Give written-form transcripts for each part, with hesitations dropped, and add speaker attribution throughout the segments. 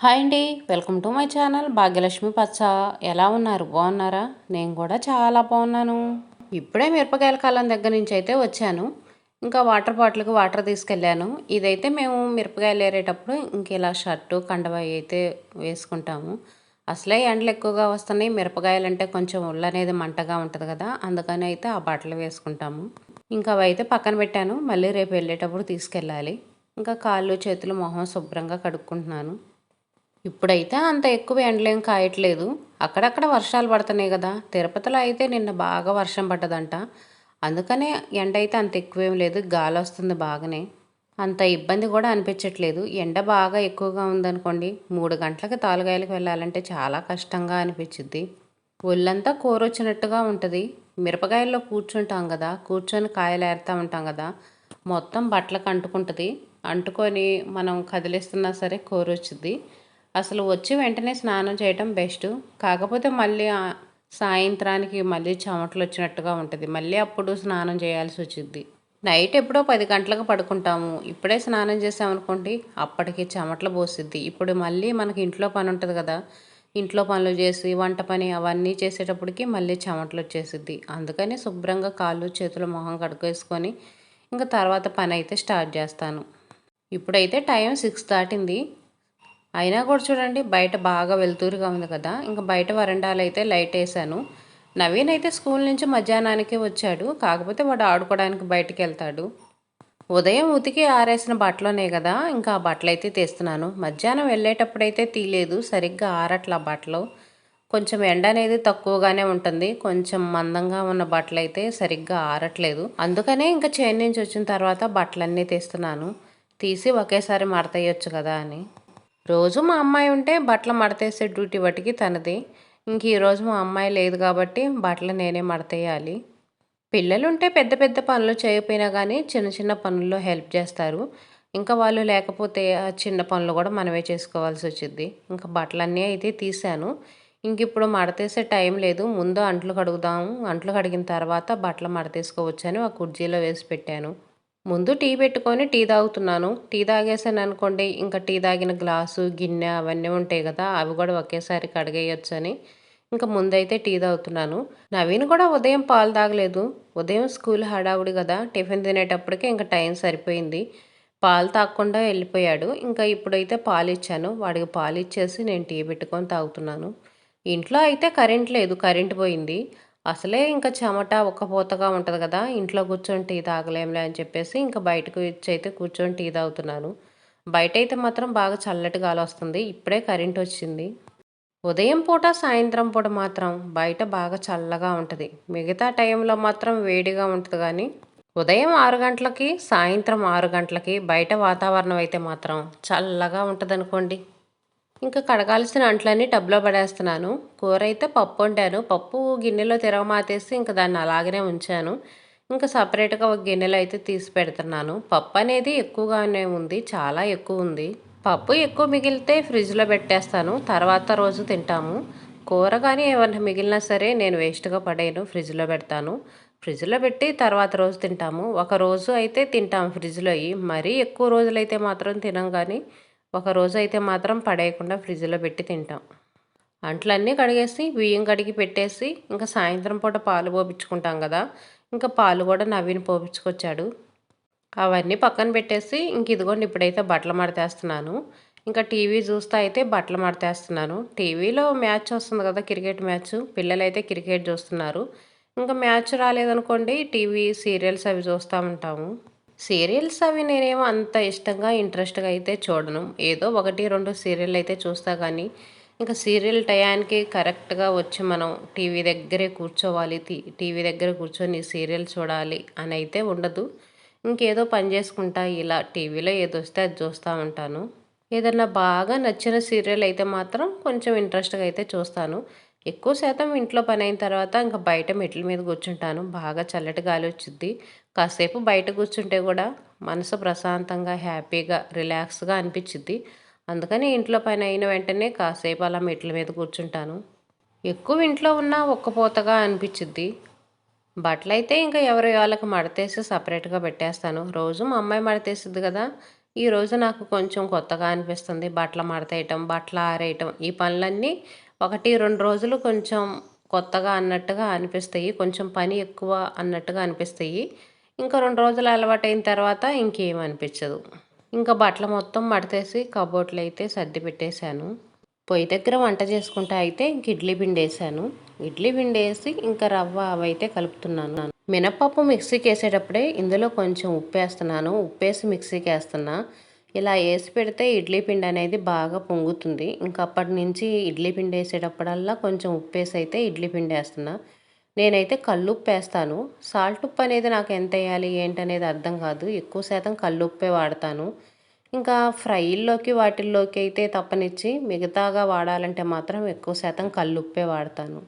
Speaker 1: Hi అండి. Welcome to my channel Bhagyalakshmi పచ్చ. ఎలా ఉన్నారు? బాగున్నారా? నేను కూడా చాలా బాగున్నాను. ఇప్పుడే మిరపకాయల కాలం దగ్గర నుంచి అయితే వచ్చాను. ఇంకా వాటర్ బాటిల్కి వాటర్ తీసుకెళ్ళాను. ఇదైతే మేము మిరపకాయలు ఏరేటప్పుడు ఇంక ఇలా షర్టు కండవ అయితే వేసుకుంటాము. అసలే ఎండలు ఎక్కువగా వస్తున్నాయి. మిరపకాయలు అంటే కొంచెం ఒళ్ళు అనేది మంటగా ఉంటుంది కదా, అందుకని అయితే ఆ బట్టలు వేసుకుంటాము. ఇంకా అవి అయితే పక్కన పెట్టాను. మళ్ళీ రేపు వెళ్ళేటప్పుడు తీసుకెళ్ళాలి. ఇంకా కాళ్ళు చేతులు మొహం శుభ్రంగా కడుక్కుంటున్నాను. ఇప్పుడైతే అంత ఎక్కువ ఎండలేం కాయట్లేదు. అక్కడక్కడ వర్షాలు పడుతున్నాయి కదా. తిరుపతిలో అయితే నిన్న బాగా వర్షం పడ్డదంట. అందుకనే ఎండ అయితే అంత ఎక్కువేం లేదు. గాలి వస్తుంది బాగానే. అంత ఇబ్బంది కూడా అనిపించట్లేదు. ఎండ బాగా ఎక్కువగా ఉందనుకోండి, 3 గంటలకి తాలుగాయలకు వెళ్ళాలంటే చాలా కష్టంగా అనిపించిద్ది. ఒళ్ళంతా కూరొచ్చినట్టుగా ఉంటుంది. మిరపకాయల్లో కూర్చుంటాం కదా, కూర్చొని కాయలు ఏరుతూ ఉంటాం కదా, మొత్తం బట్టలకు అంటుకుంటుంది. అంటుకొని మనం కదిలిస్తున్నా సరే కూరొచ్చుద్ది. అసలు వచ్చి వెంటనే స్నానం చేయటం బెస్ట్. కాకపోతే మళ్ళీ సాయంత్రానికి మళ్ళీ చెమటలు వచ్చినట్టుగా ఉంటుంది. మళ్ళీ అప్పుడు స్నానం చేయాల్సి వచ్చింది. నైట్ ఎప్పుడో 10 గంటలకు పడుకుంటాము. ఇప్పుడే స్నానం చేసామనుకోండి, అప్పటికి చెమటలు పోసిద్ది. ఇప్పుడు మళ్ళీ మనకి ఇంట్లో పని ఉంటుంది కదా, ఇంట్లో పనులు చేసి వంట పని అవన్నీ చేసేటప్పటికి మళ్ళీ చెమటలు వచ్చేసిద్ది. అందుకని శుభ్రంగా కాళ్ళు చేతులు మొహం కడుక్కేసుకొని ఇంకా తర్వాత పని అయితే స్టార్ట్ చేస్తాను. ఇప్పుడైతే టైం 6 దాటింది. అయినా కూడా చూడండి, బయట బాగా వెలుతురుగా ఉంది కదా, ఇంకా బయట వరండాలో అయితే లైట్ వేసాను. నవీన్ అయితే స్కూల్ నుంచి మధ్యాహ్నానికే వచ్చాడు. కాకపోతే వాడు ఆడుకోవడానికి బయటికి వెళ్తాడు. ఉదయం ఉతికి ఆరేసిన బట్టలోనే కదా, ఇంకా ఆ బట్టలు అయితే తీస్తున్నాను. మధ్యాహ్నం వెళ్ళేటప్పుడైతే తీయలేదు, సరిగ్గా ఆరట్లా బట్టలు. కొంచెం ఎండ అనేది తక్కువగానే ఉంటుంది. కొంచెం మందంగా ఉన్న బట్టలు అయితే సరిగ్గా ఆరట్లేదు. అందుకనే ఇంకా చేను నుంచి వచ్చిన తర్వాత బట్టలన్నీ తీస్తున్నాను. తీసి ఒకేసారి మడతయ్యొచ్చు కదా అని. రోజు మా అమ్మాయి ఉంటే బట్టలు మడతేసే డ్యూటీ బట్టికి తనది. ఇంక ఈరోజు మా అమ్మాయి లేదు కాబట్టి బట్టలు నేనే మడతేయాలి. పిల్లలుంటే పెద్ద పెద్ద పనులు చేయకపోయినా కానీ చిన్న చిన్న పనుల్లో హెల్ప్ చేస్తారు. ఇంకా వాళ్ళు లేకపోతే ఆ చిన్న పనులు కూడా మనమే చేసుకోవాల్సి వచ్చింది. ఇంకా బట్టలన్నీ అయితే తీసాను. ఇంక ఇప్పుడు మడతేసే టైం లేదు. ముందు అంట్లు కడుగుదాము, అంట్లు కడిగిన తర్వాత బట్టలు మడతేసుకోవచ్చని ఒక కుర్చీలో వేసి పెట్టాను. ముందు టీ పెట్టుకొని టీ తాగుతున్నాను. టీ తాగేసాను అనుకోండి, ఇంకా టీ తాగిన గ్లాసు గిన్నె అవన్నీ ఉంటాయి కదా, అవి కూడా ఒకేసారి కడిగేయొచ్చని ఇంకా ముందైతే టీ తాగుతున్నాను. నవీన్ కూడా ఉదయం పాలు తాగలేదు. ఉదయం స్కూల్ హడావుడి కదా, టిఫిన్ తినేటప్పటికే ఇంకా టైం సరిపోయింది. పాలు తాగకుండా వెళ్ళిపోయాడు. ఇంకా ఇప్పుడైతే పాలు ఇచ్చాను. వాడికి పాలు ఇచ్చేసి నేను టీ పెట్టుకొని తాగుతున్నాను. ఇంట్లో అయితే కరెంట్ లేదు, కరెంట్ పోయింది. అసలే ఇంకా చెమట ఉక్కపోతగా ఉంటుంది కదా, ఇంట్లో కూర్చొని టీ తాగలేంలే అని చెప్పేసి ఇంకా బయటకు వచ్చి అయితే కూర్చొని టీ తాగుతున్నాను. బయట అయితే మాత్రం బాగా చల్లటి గాలి వస్తుంది. ఇప్పుడే కరెంట్ వచ్చింది. ఉదయం పూట సాయంత్రం పూట మాత్రం బయట బాగా చల్లగా ఉంటుంది. మిగతా టైంలో మాత్రం వేడిగా ఉంటుంది. కానీ ఉదయం 6 గంటలకి సాయంత్రం 6 గంటలకి బయట వాతావరణం అయితే మాత్రం చల్లగా ఉంటుంది అనుకోండి. ఇంకా కడగాల్సిన అంట్లన్నీ టబ్లో పడేస్తున్నాను. కూర అయితే పప్పు వండాను. పప్పు గిన్నెలో తిరగమాతేసి ఇంకా దాన్ని అలాగనే ఉంచాను. ఇంకా సపరేట్గా ఒక గిన్నెలో అయితే తీసి పెడుతున్నాను. పప్పు అనేది ఎక్కువగానే ఉంది, చాలా ఎక్కువ ఉంది. పప్పు ఎక్కువ మిగిలితే ఫ్రిడ్జ్లో పెట్టేస్తాను, తర్వాత రోజు తింటాము. కూర కానీ ఏమన్నా మిగిలినా సరే నేను వేస్ట్గా పడేయను, ఫ్రిడ్జ్లో పెడతాను. ఫ్రిడ్జ్లో పెట్టి తర్వాత రోజు తింటాము. ఒక రోజు అయితే తింటాము ఫ్రిడ్జ్లో అయ్యి, మరీ ఎక్కువ రోజులైతే మాత్రం తినం. కానీ ఒక రోజు అయితే మాత్రం పడేయకుండా ఫ్రిడ్జ్లో పెట్టి తింటాం. అంట్లన్నీ కడిగేసి బియ్యం కడిగి పెట్టేసి ఇంకా సాయంత్రం పూట పాలు పోపించుకుంటాం కదా, ఇంకా పాలు కూడా నవీన్ పోపించుకొచ్చాడు. అవన్నీ పక్కన పెట్టేసి ఇంక ఇదిగోండి ఇప్పుడైతే బట్టలు మడతేస్తున్నాను. ఇంకా టీవీ చూస్తూ అయితే బట్టలు మడతేస్తున్నాను. టీవీలో మ్యాచ్ వస్తుంది కదా, క్రికెట్ మ్యాచ్. పిల్లలైతే క్రికెట్ చూస్తున్నారు. ఇంకా మ్యాచ్ రాలేదనుకోండి, టీవీ సీరియల్స్ అవి చూస్తూ ఉంటాము. సీరియల్స్ అవి నేనేమో అంత ఇష్టంగా ఇంట్రెస్ట్గా అయితే చూడను. ఏదో 1, 2 సీరియల్ అయితే చూస్తా. కానీ ఇంకా సీరియల్ టయానికి కరెక్ట్గా వచ్చి మనం టీవీ దగ్గరే కూర్చోవాలి, టీవీ దగ్గర కూర్చొని సీరియల్ చూడాలి అని అయితే ఉండదు. ఇంకేదో పని చేసుకుంటా ఇలా టీవీలో ఏదో వస్తే అది చూస్తూ ఉంటాను. ఏదన్నా బాగా నచ్చిన సీరియల్ అయితే మాత్రం కొంచెం ఇంట్రెస్ట్గా అయితే చూస్తాను. ఎక్కువ శాతం ఇంట్లో పని అయిన తర్వాత ఇంకా బయట మెట్ల మీద కూర్చుంటాను. బాగా చల్లటి గాలి వచ్చిద్ది. కాసేపు బయట కూర్చుంటే కూడా మనసు ప్రశాంతంగా హ్యాపీగా రిలాక్స్గా అనిపించిద్ది. అందుకని ఇంట్లో పని అయిన వెంటనే కాసేపు అలా మెట్ల మీద కూర్చుంటాను. ఎక్కువ ఇంట్లో ఉన్నా ఒక్కపోతగా అనిపించిద్ది. బట్టలైతే ఇంకా ఎవరి వాళ్ళకి మడతేసి సపరేట్గా పెట్టేస్తాను. రోజు మా అమ్మాయి మడతేసిద్ది కదా, ఈరోజు నాకు కొంచెం కొత్తగా అనిపిస్తుంది. బట్టలు మడతేయటం, బట్టలు ఆరేయటం ఈ పనులన్నీ 1, 2 రోజులు కొంచెం కొత్తగా అన్నట్టుగా అనిపిస్తాయి. కొంచెం పని ఎక్కువ అన్నట్టుగా అనిపిస్తాయి. ఇంకా 2 రోజులు అలవాటైన తర్వాత ఇంకేం అనిపించదు. ఇంకా బట్టలు మొత్తం మడతేసి కబోర్డ్‌లో అయితే సర్ది పెట్టేశాను. పొయ్యి దగ్గర వంట చేసుకుంటా అయితే ఇంక ఇడ్లీ పిండేసాను. ఇడ్లీ పిండేసి ఇంకా రవ్వ అవైతే కలుపుతున్నాను. మినపప్పు మిక్సీకేసేటప్పుడే ఇందులో కొంచెం ఉప్పేస్తున్నాను. ఉప్పేసి మిక్సీకేస్తున్నా. ఇలా ఏసి పెడితే ఇడ్లీ పిండి అనేది బాగా పొంగుతుంది. ఇంక అప్పటి నుంచి ఇడ్లీ పిండి ఏసేటప్పుడల్లా కొంచెం ఉప్పేసి అయితే ఇడ్లీ పిండేస్తున్నా. నేనైతే కల్లుప్పేస్తాను. సాల్ట్ ఉప్పు అనేది నాకు ఎంతెయ్యాలి ఏంటనేది అర్థం కాదు. ఎక్కువ శాతం కల్లుప్పే వాడతాను. ఇంకా ఫ్రైల్లోకి వాటిల్లోకి అయితే తప్పనిచ్చి మిగతాగా వాడాలంటే మాత్రం ఎక్కువ శాతం కల్లుప్పే వాడతాను.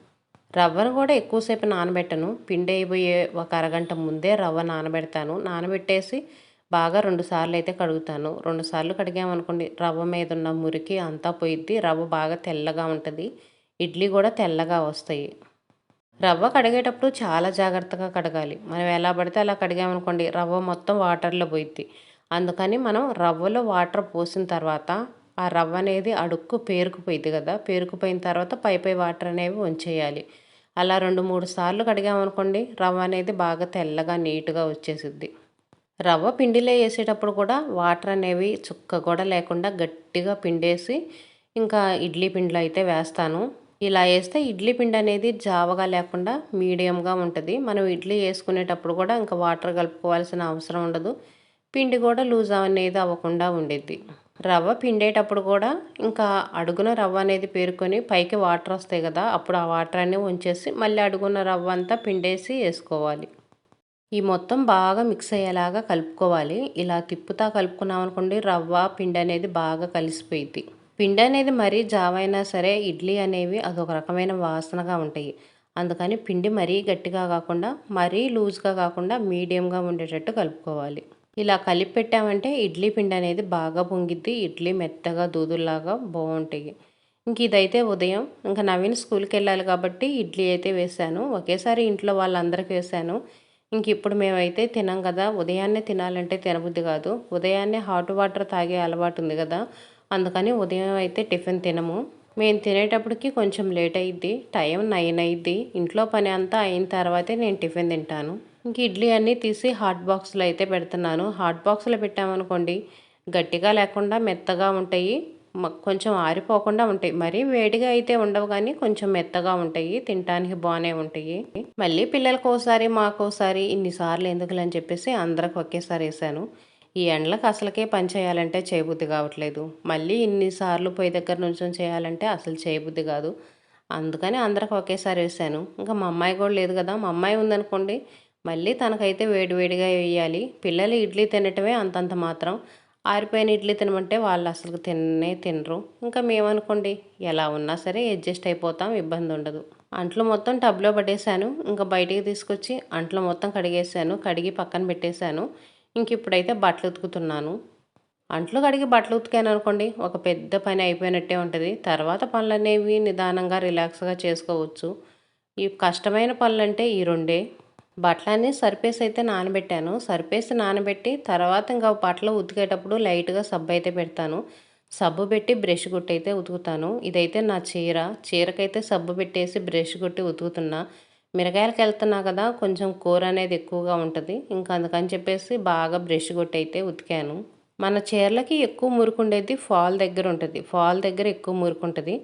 Speaker 1: రవ్వను కూడా ఎక్కువసేపు నానబెట్టను. పిండి అయిపోయే ఒక అరగంట ముందే రవ్వ నానబెడతాను. నానబెట్టేసి బాగా 2 సార్లు అయితే కడుగుతాను. 2 సార్లు కడిగామనుకోండి రవ్వ మీద ఉన్న మురికి అంతా పోయిద్ది. రవ్వ బాగా తెల్లగా ఉంటుంది. ఇడ్లీ కూడా తెల్లగా వస్తాయి. రవ్వ కడిగేటప్పుడు చాలా జాగ్రత్తగా కడగాలి. మనం ఎలా పడితే అలా కడిగామనుకోండి రవ్వ మొత్తం వాటర్లో పోయిద్ది. అందుకని మనం రవ్వలో వాటర్ పోసిన తర్వాత ఆ రవ్వ అనేది అడుక్కు పేరుకుపోయిద్ది కదా! పేరుకుపోయిన తర్వాత పై వాటర్ అనేవి వంచేయాలి. అలా 2, 3 సార్లు కడిగామనుకోండి రవ్వ అనేది బాగా తెల్లగా నీట్‌గా వచ్చేసిద్ది. రవ్వ పిండిలో ఏసేటప్పుడు కూడా వాటర్ అనేవి చుక్క కూడా లేకుండా గట్టిగా పిండేసి ఇంకా ఇడ్లీ పిండిలో అయితే వేస్తాను. ఇలా ఏస్తే ఇడ్లీ పిండి అనేది జావగా లేకుండా మీడియంగా ఉంటది. మనం ఇడ్లీ ఏసుకునేటప్పుడు కూడా ఇంకా వాటర్ కలుపుకోవాల్సిన అవసరం ఉండదు. పిండి కూడా లూజ్ అనేది అవ్వకుండా ఉండిద్ది. రవ్వ పిండేటప్పుడు కూడా ఇంకా అడుగున రవ్వ అనేది పేరుకొని పైకి వాటర్ వస్తాయి కదా! అప్పుడు ఆ వాటర్ అన్నీ వంచేసి మళ్ళీ అడుగున రవ్వ అంతా పిండేసి ఏసుకోవాలి. ఈ మొత్తం బాగా మిక్స్ అయ్యేలాగా కలుపుకోవాలి. ఇలా తిప్పుతా కలుపుకున్నామనుకోండి రవ్వ, పిండి అనేది బాగా కలిసిపోయిద్ది. పిండి అనేది మరీ జావైనా సరే ఇడ్లీ అనేవి అదొక రకమైన వాసనగా ఉంటాయి. అందుకని పిండి మరీ గట్టిగా కాకుండా, మరీ లూజ్‌గా కాకుండా మీడియంగా ఉండేటట్టు కలుపుకోవాలి. ఇలా కలిపి పెట్టామంటే ఇడ్లీ పిండి అనేది బాగా పొంగిద్ది. ఇడ్లీ మెత్తగా దూదుల్లాగా బావుంటాయి. ఇంక ఇదైతే ఉదయం. ఇంక నవీన్ స్కూల్‌కెళ్ళాలి కాబట్టి ఇడ్లీ అయితే వేశాను. ఒకేసారి ఇంట్లో వాళ్ళందరికీ వేశాను. ఇంక ఇప్పుడు మేమైతే తినం కదా! ఉదయాన్నే తినాలంటే తినబుద్ధి కాదు. ఉదయాన్నే హాట్ వాటర్ తాగే అలవాటు ఉంది కదా! అందుకని ఉదయం అయితే టిఫిన్ తినము. మేము తినేటప్పటికి కొంచెం లేట్ అయ్యిద్ది. టైం 9 అయ్యిద్ది. ఇంట్లో పని అంతా అయిన తర్వాతే నేను టిఫిన్ తింటాను. ఇంక ఇడ్లీ అన్నీ తీసి హాట్ బాక్స్‌లో అయితే పెడుతున్నాను. హాట్ బాక్స్‌లో పెట్టామనుకోండి గట్టిగా లేకుండా మెత్తగా ఉంటాయి. కొంచెం ఆరిపోకుండా ఉంటాయి. మరీ వేడిగా అయితే ఉండవు కానీ కొంచెం మెత్తగా ఉంటాయి. తినటానికి బాగానే ఉంటాయి. మళ్ళీ పిల్లలకోసారి మాకోసారి ఇన్ని సార్లు ఎందుకులే అని చెప్పేసి అందరికి ఒకేసారి వేసాను. ఈ ఎండలకు అసలుకే పని చేయాలంటే చేయబుద్ధి కావట్లేదు. మళ్ళీ ఇన్ని సార్లు పొయ్యి దగ్గర నుంచొని చేయాలంటే అసలు చేయబుద్ధి కాదు. అందుకని అందరికి ఒకేసారి వేసాను. ఇంకా మా అమ్మాయి కూడా లేదు కదా! మా అమ్మాయి ఉందనుకోండి మళ్ళీ తనకైతే వేడి వేడిగా వేయాలి. పిల్లలు ఇడ్లీ తినటమే అంతంత మాత్రం. ఆరిపోయిన ఇడ్లీ తినమంటే వాళ్ళు అసలు తిననే తినరు. ఇంకా మేమనుకోండి ఎలా ఉన్నా సరే అడ్జస్ట్ అయిపోతాం. ఇబ్బంది ఉండదు. అంట్లు మొత్తం టబ్‌లో పడేసాను. ఇంకా బయటికి తీసుకొచ్చి అంట్లు మొత్తం కడిగేసాను. కడిగి పక్కన పెట్టేశాను. ఇంక ఇప్పుడైతే బట్టలు ఉతుకుతున్నాను. అంట్లు కడిగి బట్టలు ఉతికాననుకోండి ఒక పెద్ద పని అయిపోయినట్టే ఉంటుంది. తర్వాత పనులనేవి నిదానంగా రిలాక్స్‌గా చేసుకోవచ్చు. ఈ కష్టమైన పనులంటే ఈ రెండే. బట్టలన్నీ సర్పేసి అయితే నానబెట్టాను. సర్పేసి నానబెట్టి తర్వాత ఇంకా బట్టలు ఉతికేటప్పుడు లైట్‌గా సబ్బు అయితే పెడతాను. సబ్బు పెట్టి బ్రష్ కొట్టి అయితే ఉతుకుతాను. ఇదైతే నా చీర. చీరకైతే సబ్బు పెట్టేసి బ్రష్ కొట్టి ఉతుకుతున్నా. మిరగాయలకి వెళ్తున్నా కదా! కొంచెం కూర అనేది ఎక్కువగా ఉంటుంది. ఇంకా అందుకని చెప్పేసి బాగా బ్రష్ కొట్టి అయితే ఉతికాను. మన చీరలకి ఎక్కువ మురికుండేది ఫాల్ దగ్గర ఉంటుంది. ఫాల్ దగ్గర ఎక్కువ మురికుంటుంది.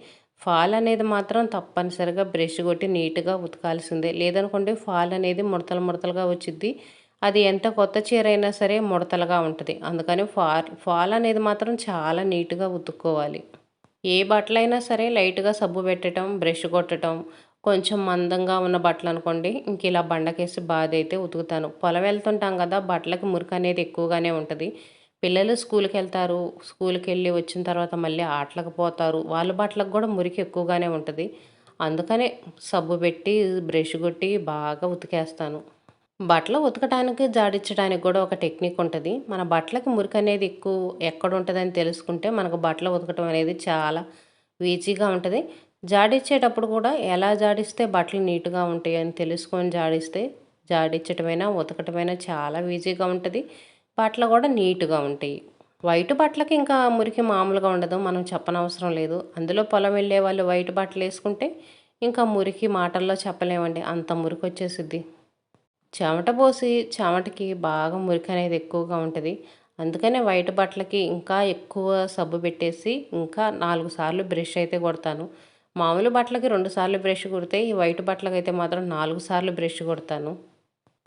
Speaker 1: ఫాల్ అనేది మాత్రం తప్పనిసరిగా బ్రష్ కొట్టి నీట్‌గా ఉతకాల్సిందే. లేదనుకోండి ఫాల్ అనేది ముడతలు ముడతలుగా వచ్చిద్ది. అది ఎంత కొత్త చీర అయినా సరే ముడతలుగా ఉంటది. అందుకని ఫాల్ అనేది మాత్రం చాలా నీట్‌గా ఉతుక్కోవాలి. ఏ బట్టలైనా సరే లైట్‌గా సబ్బు పెట్టటం, బ్రష్ కొట్టటం, కొంచెం మందంగా ఉన్న బట్టలనుకోండి ఇంక ఇలా బండకేసి బాధైతే ఉతుకుతాను. పొలం వెళ్తుంటాం కదా! బట్టలకి మురికనేది ఎక్కువగానే ఉంటది. పిల్లలు స్కూల్‌కెళ్తారు. స్కూల్‌కెళ్ళి వచ్చిన తర్వాత మళ్ళీ ఆటలకు పోతారు. వాళ్ళ బట్టలకు కూడా మురికి ఎక్కువగానే ఉంటది. అందుకనే సబ్బు పెట్టి, బ్రష్ కొట్టి బాగా ఉతికేస్తాను. బట్టలు ఉతకటానికి, జాడించడానికి కూడా ఒక టెక్నిక్ ఉంటది. మన బట్టలకి మురికనేది ఎక్కువ ఎక్కడుంటదని తెలుసుకుంటే మనకు బట్టలు ఉతకటం అనేది చాలా ఈజీగా ఉంటది. జాడించేటప్పుడు కూడా ఎలా జాడిస్తే బట్టలు నీట్‌గా ఉంటాయని తెలుసుకొని జాడిస్తే జాడించటమైనా, ఉతకటమైనా చాలా ఈజీగా ఉంటది. బట్టలు కూడా నీట్‌గా ఉంటాయి. వైట్ బట్టలకి ఇంకా మురికి మామూలుగా ఉండదు. మనం చెప్పనవసరం లేదు. అందులో పొలం వెళ్ళే వాళ్ళు వైట్ బట్టలు వేసుకుంటే ఇంకా మురికి మాటల్లో చెప్పలేమండి. అంత మురికొచ్చేసిద్ది. చెమట పోసి చెమటకి బాగా మురికి అనేది ఎక్కువగా ఉంటుంది. అందుకనే వైట్ బట్టలకి ఇంకా ఎక్కువ సబ్బు పెట్టేసి ఇంకా 4 సార్లు బ్రష్ అయితే కొడతాను. మామూలు బట్టలకి 2 సార్లు బ్రష్ కొడితే ఈ వైట్ బట్టలకైతే మాత్రం 4 సార్లు బ్రష్ కొడతాను.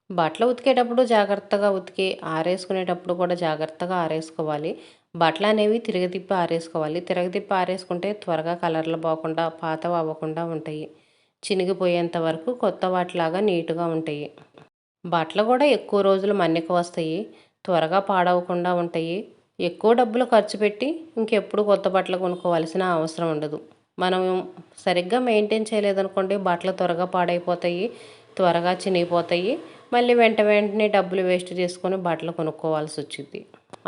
Speaker 1: బట్టలు ఉతికేటప్పుడు జాగ్రత్తగా ఉతికి ఆరేసుకునేటప్పుడు కూడా జాగ్రత్తగా ఆరేసుకోవాలి. బట్టలనేవి తిరగతిప్పి ఆరేసుకోవాలి. తిరగతిప్పి ఆరేసుకుంటే త్వరగా కలర్లు పోకుండా పాతవి అవ్వకుండా ఉంటాయి. చినిగిపోయేంత వరకు కొత్త వాటిలాగా నీట్‌గా ఉంటాయి. బట్టలు కూడా ఎక్కువ రోజులు మన్నిక వస్తాయి. త్వరగా పాడవకుండా ఉంటాయి. ఎక్కువ డబ్బులు ఖర్చు పెట్టి ఇంకెప్పుడు కొత్త బట్టలు కొనుక్కోవాల్సిన అవసరం ఉండదు. మనం సరిగ్గా మెయింటైన్ చేయలేదనుకోండి బట్టలు త్వరగా పాడైపోతాయి. త్వరగా చినిగిపోతాయి. మళ్ళీ వెంటనే డబ్బులు వేస్ట్ చేసుకొని బట్టలు కొనుక్కోవాల్సి వచ్చిద్ది.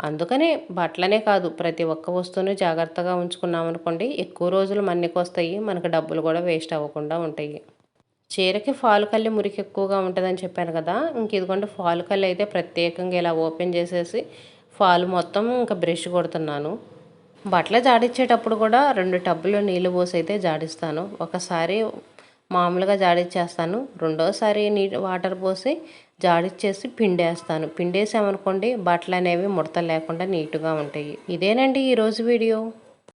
Speaker 1: అందుకనే బట్టలనే కాదు ప్రతి ఒక్క వస్తువుని జాగ్రత్తగా ఉంచుకున్నామనుకోండి ఎక్కువ రోజులు మన్నికొస్తాయి. మనకు డబ్బులు కూడా వేస్ట్ అవ్వకుండా ఉంటాయి. చీరకి ఫాల్ కల్లి మురికి ఎక్కువగా ఉంటుందని చెప్పాను కదా! ఇదిగోండి ఫాల్ కల్లి అయితే ప్రత్యేకంగా ఇలా ఓపెన్ చేసేసి ఫాల్ మొత్తం ఇంకా బ్రష్ కొడుతున్నాను. బట్టలు జాడించేటప్పుడు కూడా 2 టబ్బులు నీళ్లు పోసి అయితే జాడిస్తాను. ఒకసారి మామూలుగా జాడిచ్చేస్తాను. రెండోసారి వాటర్ పోసి జాడిచ్చేసి పిండేస్తాను. పిండేసామనుకోండి బట్టలు అనేవి ముడతలు లేకుండా నీట్‌గా ఉంటాయి. ఇదేనండి ఈరోజు వీడియో.